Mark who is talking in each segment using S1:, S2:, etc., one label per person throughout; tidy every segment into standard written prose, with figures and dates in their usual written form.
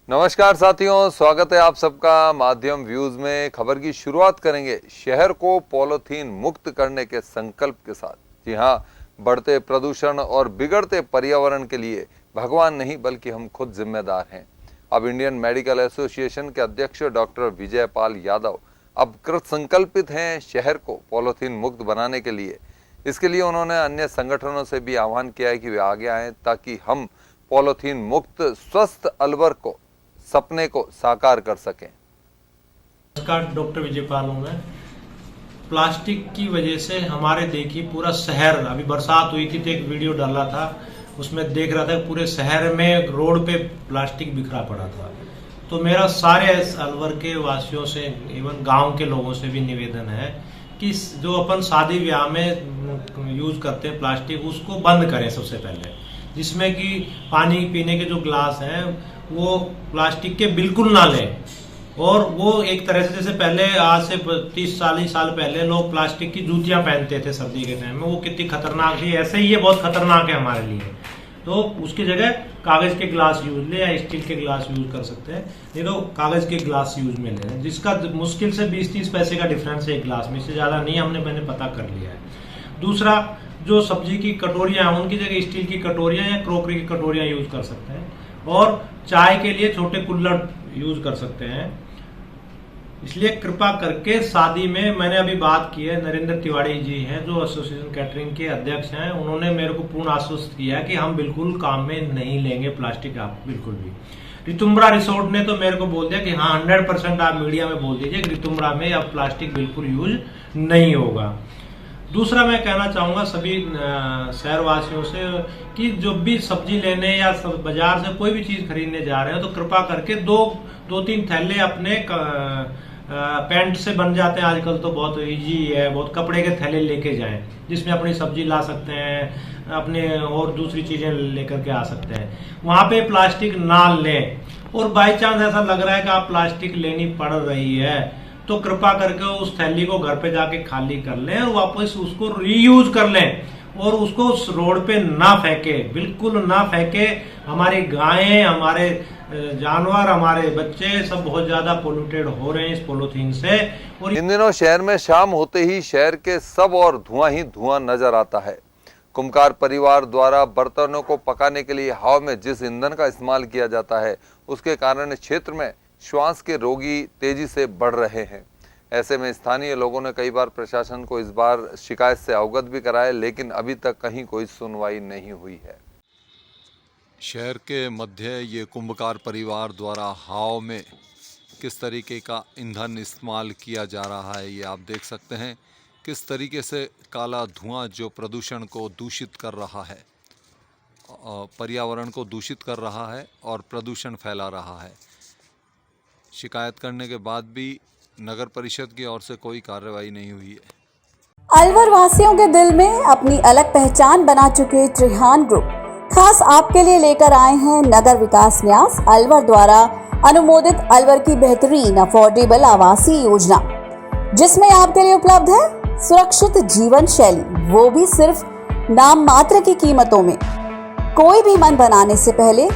S1: नमस्कार साथियों, स्वागत है आप सबका माध्यम व्यूज में। खबर की शुरुआत करेंगे शहर को पॉलीथीन मुक्त करने के संकल्प के साथ। जी हाँ, बढ़ते प्रदूषण और बिगड़ते पर्यावरण के लिए भगवान नहीं बल्कि हम खुद जिम्मेदार हैं। अब इंडियन मेडिकल एसोसिएशन के अध्यक्ष डॉक्टर विजय पाल यादव अब कृत संकल्पित हैं शहर को पॉलीथीन मुक्त बनाने के लिए। इसके लिए उन्होंने अन्य संगठनों से भी आह्वान किया है कि वे आगे आएं ताकि हम पॉलीथीन मुक्त स्वस्थ अलवर को सपने को साकार कर सकें।
S2: नमस्कार, डॉक्टर विजय पाल हूं मैं। प्लास्टिक की वजह से हमारे देखिए पूरा शहर, अभी बरसात हुई थी तो एक वीडियो डाला था, उसमें देख रहा था पूरे शहर में रोड पे प्लास्टिक बिखरा पड़ा था। तो मेरा सारे अलवर के वासियों से, इवन गांव के लोगों से भी निवेदन है कि जो अपन शादी ब्याह में यूज करते हैं प्लास्टिक, उसको बंद करें सबसे पहले। जिसमें कि पानी पीने के जो ग्लास हैं वो प्लास्टिक के बिल्कुल ना लें। और वो एक तरह से, जैसे पहले आज से 30-40 साल पहले लोग प्लास्टिक की जूतियां पहनते थे सर्दी के टाइम में, वो कितनी खतरनाक थी, ऐसे ही ये बहुत खतरनाक है हमारे लिए। तो उसकी जगह कागज के ग्लास यूज ले या स्टील के ग्लास यूज कर सकते हैं, नहीं तो कागज के ग्लास यूज में ले, जिसका मुश्किल से 20-30 पैसे का डिफरेंस है एक ग्लास में, इससे ज्यादा नहीं। मैंने पता कर लिया है। दूसरा, जो सब्जी की कटोरियां हैं उनकी जगह स्टील की कटोरियां या क्रोकरी की कटोरियां यूज कर सकते हैं। और चाय के लिए छोटे कुल्हड़ यूज कर सकते हैं। इसलिए कृपा करके शादी में, मैंने अभी बात की है, नरेंद्र तिवारी जी हैं जो एसोसिएशन कैटरिंग के अध्यक्ष हैं, उन्होंने मेरे को पूर्ण आश्वस्त किया है कि हम बिल्कुल काम में नहीं लेंगे प्लास्टिक, आप बिल्कुल भी। रितुम्बरा रिसोर्ट ने तो मेरे को बोल दिया कि हाँ 100% आप मीडिया में बोल दीजिए कि रितुम्बरा में अब प्लास्टिक बिल्कुल यूज नहीं होगा। दूसरा, मैं कहना चाहूंगा सभी शहरवासियों से कि जो भी सब्जी लेने या बाजार से कोई भी चीज खरीदने जा रहे हैं तो कृपा करके दो तीन थैले अपने पैंट से बन जाते हैं आजकल, तो बहुत इजी है, बहुत कपड़े के थैले लेके जाएं जिसमें अपनी सब्जी ला सकते हैं, अपने और दूसरी चीजें लेकर के आ सकते हैं। वहां पे प्लास्टिक ना लें। और बाई चांस ऐसा लग रहा है कि आप प्लास्टिक लेनी पड़ रही है तो कृपा करके उस थैली को घर पे जाके खाली कर लें और वापस उसको रीयूज कर लें और उसको उस रोड पे ना फेंके, बिल्कुल ना फेंके। हमारी गायें, हमारे जानवर, हमारे बच्चे सब बहुत ज्यादा पोल्यूटेड हो रहे हैं इस पॉलीथीन से। और
S1: इन दिनों शहर में शाम होते ही शहर के सब और धुआं ही धुआं नजर आता है। कुम्हार परिवार द्वारा बर्तनों को पकाने के लिए हवा में जिस ईंधन का इस्तेमाल किया जाता है उसके कारण क्षेत्र में श्वास के रोगी तेजी से बढ़ रहे हैं। ऐसे में स्थानीय लोगों ने कई बार प्रशासन को इस बार शिकायत से अवगत भी कराया, लेकिन अभी तक कहीं कोई सुनवाई नहीं हुई है।
S3: शहर के मध्य ये कुंभकार परिवार द्वारा हवा में किस तरीके का ईंधन इस्तेमाल किया जा रहा है ये आप देख सकते हैं। किस तरीके से काला धुआं जो प्रदूषण को दूषित कर रहा है, पर्यावरण को दूषित कर रहा है और प्रदूषण फैला रहा है। शिकायत करने के बाद भी नगर परिषद की ओर से कोई कार्रवाई नहीं हुई है।
S4: अलवर वासियों के दिल में अपनी अलग पहचान बना चुके त्रिहान ग्रुप खास आपके लिए लेकर आए हैं नगर विकास न्यास अलवर द्वारा अनुमोदित अलवर की बेहतरीन अफोर्डेबल आवासीय योजना, जिसमें आपके लिए उपलब्ध है सुरक्षित जीवन शैली, वो भी सिर्फ नाम मात्र की कीमतों में। कोई भी मन बनाने से पहले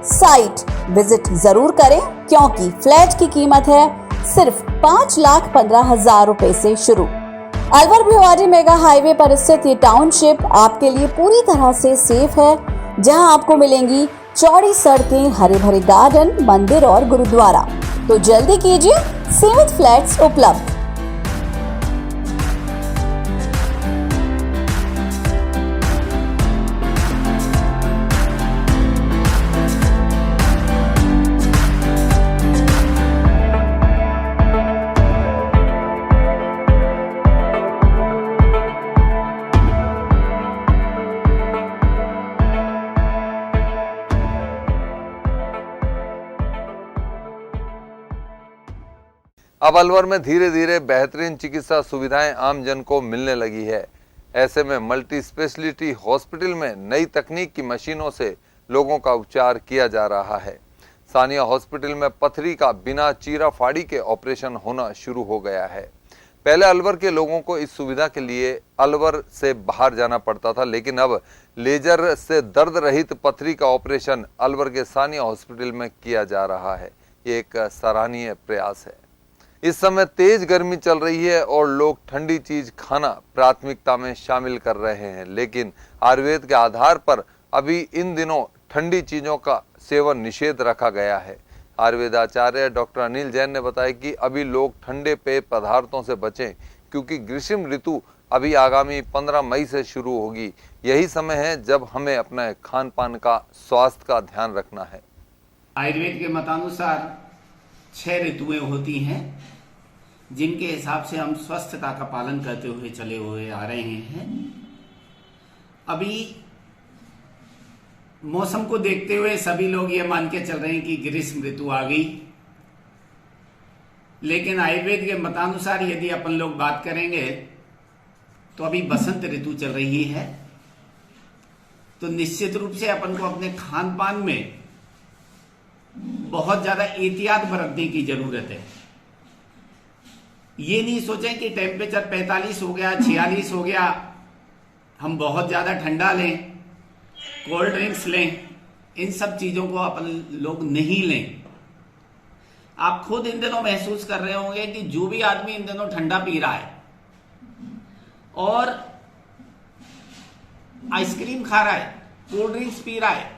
S4: साइट विजिट जरूर करें, क्योंकि फ्लैट की कीमत है सिर्फ 5,15,000 रुपए से शुरू। अलवर भिवाड़ी मेगा हाईवे पर स्थित ये टाउनशिप आपके लिए पूरी तरह से सेफ है, जहां आपको मिलेंगी चौड़ी सड़कें, हरे भरे गार्डन, मंदिर और गुरुद्वारा। तो जल्दी कीजिए, सीमित फ्लैट्स उपलब्ध।
S1: अब अलवर में धीरे धीरे बेहतरीन चिकित्सा सुविधाएं आम जन को मिलने लगी है। ऐसे में मल्टी स्पेशलिटी हॉस्पिटल में नई तकनीक की मशीनों से लोगों का उपचार किया जा रहा है। सानिया हॉस्पिटल में पथरी का बिना चीरा फाड़ी के ऑपरेशन होना शुरू हो गया है। पहले अलवर के लोगों को इस सुविधा के लिए अलवर से बाहर जाना पड़ता था, लेकिन अब लेजर से दर्द रहित पथरी का ऑपरेशन अलवर के सानिया हॉस्पिटल में किया जा रहा है। ये एक सराहनीय प्रयास है। इस समय तेज गर्मी चल रही है और लोग ठंडी चीज खाना प्राथमिकता में शामिल कर रहे हैं, लेकिन आयुर्वेद के आधार पर अभी इन दिनों ठंडी चीजों का सेवन निषेध रखा गया है। आयुर्वेदाचार्य डॉक्टर अनिल जैन ने बताया कि अभी लोग ठंडे पेय पदार्थों से बचें, क्योंकि ग्रीष्म ऋतु अभी आगामी 15 मई से शुरू होगी। यही समय है जब हमें अपने खान पान का, स्वास्थ्य का ध्यान रखना है।
S5: आयुर्वेद के मतानुसार 6 ऋतुएं होती हैं, जिनके हिसाब से हम स्वस्थता का पालन करते हुए चले हुए आ रहे हैं। अभी मौसम को देखते हुए सभी लोग ये मान के चल रहे हैं कि ग्रीष्म ऋतु आ गई, लेकिन आयुर्वेद के मतानुसार यदि अपन लोग बात करेंगे तो अभी बसंत ऋतु चल रही है। तो निश्चित रूप से अपन को अपने खान पान में बहुत ज्यादा एहतियात बरतने की जरूरत है। ये नहीं सोचें कि टेम्परेचर 45 हो गया, 46 हो गया, हम बहुत ज्यादा ठंडा लें, कोल्ड ड्रिंक्स लें। इन सब चीजों को अपन लोग नहीं लें। आप खुद इन दिनों महसूस कर रहे होंगे कि जो भी आदमी इन दिनों ठंडा पी रहा है और आइसक्रीम खा रहा है, कोल्ड ड्रिंक्स पी रहा है,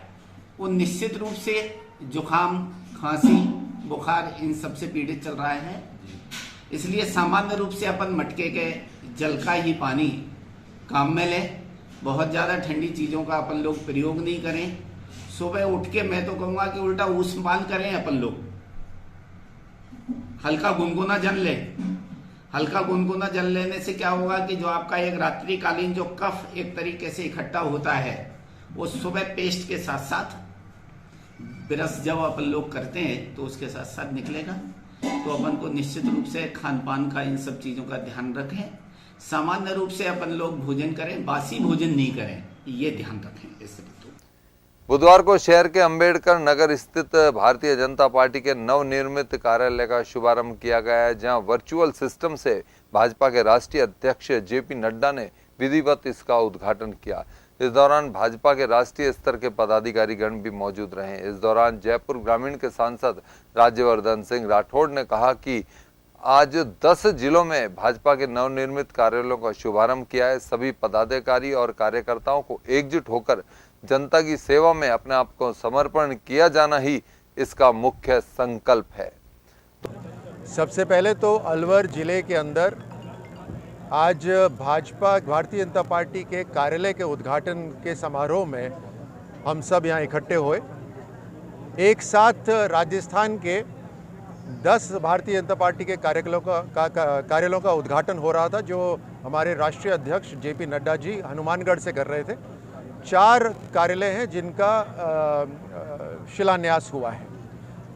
S5: वो निश्चित रूप से जुकाम, खांसी, बुखार इन सब से पीड़ित चल रहा है। इसलिए सामान्य रूप से अपन मटके के जल का ही पानी काम में लें। बहुत ज़्यादा ठंडी चीज़ों का अपन लोग प्रयोग नहीं करें। सुबह उठ के मैं तो कहूँगा कि उल्टा ऊष्मपान करें। अपन लोग हल्का गुनगुना जल लें। हल्का गुनगुना जल लेने से क्या होगा कि जो आपका एक रात्रिकालीन जो कफ एक तरीके से इकट्ठा होता है, वो सुबह पेस्ट के साथ साथ ब्रश जब अपन लोग करते हैं तो उसके साथ साथ निकलेगा। तो अपन को निश्चित रूप से खान पान का, इन सब चीज़ों का ध्यान रखें। सामान्य रूप से अपन लोग भोजन करें, बासी भोजन नहीं करें, ये ध्यान रखें इस ऋतु।
S1: बुधवार को शहर के अंबेडकर नगर स्थित भारतीय जनता पार्टी के नवनिर्मित कार्यालय का शुभारंभ किया गया है, जहां वर्चुअल सिस्टम से भाजपा के राष्ट्रीय अध्यक्ष जेपी नड्डा ने विधिवत इसका उद्घाटन किया। इस दौरान भाजपा के राष्ट्रीय स्तर के पदाधिकारी गण भी मौजूद रहे। इस दौरान जयपुर ग्रामीण के सांसद राज्यवर्धन सिंह राठौड़ ने कहा कि आज 10 जिलों में भाजपा के नवनिर्मित कार्यालयों का शुभारंभ किया है। सभी पदाधिकारी और कार्यकर्ताओं को एकजुट होकर जनता की सेवा में अपने आप को समर्पण किया जाना ही इसका मुख्य संकल्प है।
S6: सबसे पहले तो अलवर जिले के अंदर आज भाजपा भारतीय जनता पार्टी के कार्यालय के उद्घाटन के समारोह में हम सब यहाँ इकट्ठे हुए। एक साथ राजस्थान के 10 भारतीय जनता पार्टी के कार्यालयों का उद्घाटन हो रहा था, जो हमारे राष्ट्रीय अध्यक्ष जेपी नड्डा जी हनुमानगढ़ से कर रहे थे। 4 कार्यालय हैं जिनका शिलान्यास हुआ है।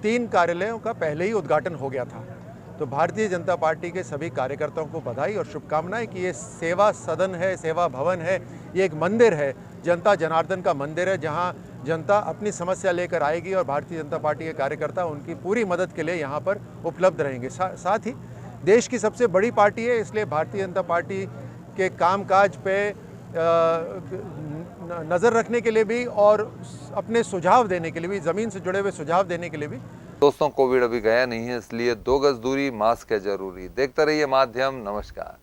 S6: 3 कार्यालयों का पहले ही उद्घाटन हो गया था। तो भारतीय जनता पार्टी के सभी कार्यकर्ताओं को बधाई और शुभकामनाएं कि ये सेवा सदन है, सेवा भवन है, ये एक मंदिर है, जनता जनार्दन का मंदिर है, जहां जनता अपनी समस्या लेकर आएगी और भारतीय जनता पार्टी के कार्यकर्ता उनकी पूरी मदद के लिए यहाँ पर उपलब्ध रहेंगे। साथ ही देश की सबसे बड़ी पार्टी है, इसलिए भारतीय जनता पार्टी के कामकाज पे नज़र रखने के लिए भी और अपने सुझाव देने के लिए भी, ज़मीन से जुड़े हुए सुझाव देने के लिए भी।
S1: दोस्तों, कोविड अभी गया नहीं है, इसलिए 2 गज दूरी, मास्क है जरूरी। देखते रहिए माध्यम। नमस्कार।